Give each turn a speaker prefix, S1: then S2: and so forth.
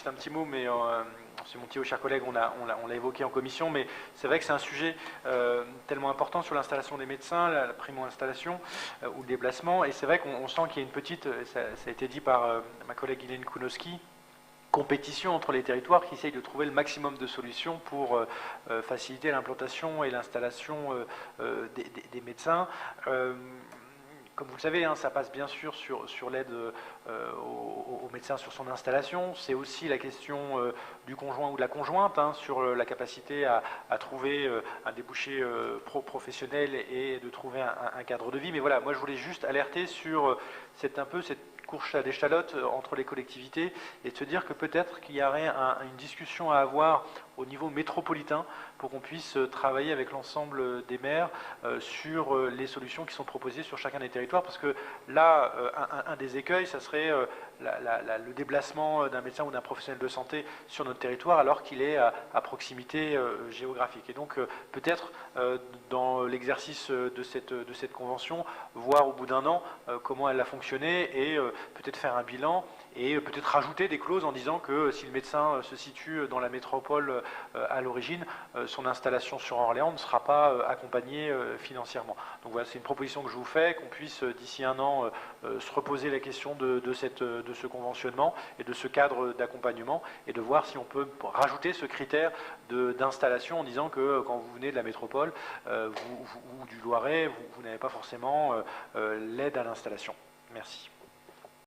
S1: juste un petit mot, mais c'est mon petit cher collègue, on l'a évoqué en commission, mais c'est vrai que c'est un sujet tellement important sur l'installation des médecins, la primo-installation ou le déplacement, et c'est vrai qu'on sent qu'il y a une petite, ça a été dit par ma collègue Hélène Kounowski, compétition entre les territoires qui essayent de trouver le maximum de solutions pour faciliter l'implantation et l'installation des médecins. Comme vous le savez, hein, ça passe bien sûr sur l'aide aux médecins sur son installation. C'est aussi la question du conjoint ou de la conjointe, hein, sur la capacité à trouver un débouché professionnel et de trouver un cadre de vie. Mais voilà, moi je voulais juste alerter sur cette course à l'échalote entre les collectivités et de se dire que peut-être qu'il y aurait une discussion à avoir au niveau métropolitain pour qu'on puisse travailler avec l'ensemble des maires sur les solutions qui sont proposées sur chacun des territoires, parce que là, un des écueils, ça serait le déplacement d'un médecin ou d'un professionnel de santé sur notre territoire alors qu'il est à proximité géographique. Et donc peut-être dans l'exercice de cette convention, voir au bout d'un an comment elle a fonctionné et peut-être faire un bilan et peut-être rajouter des clauses en disant que si le médecin se situe dans la métropole à l'origine, son installation sur Orléans ne sera pas accompagnée financièrement. Donc voilà, c'est une proposition que je vous fais, qu'on puisse d'ici un an se reposer la question de ce conventionnement et de ce cadre d'accompagnement et de voir si on peut rajouter ce critère d'installation en disant que quand vous venez de la métropole ou du Loiret, vous n'avez pas forcément l'aide à l'installation. Merci.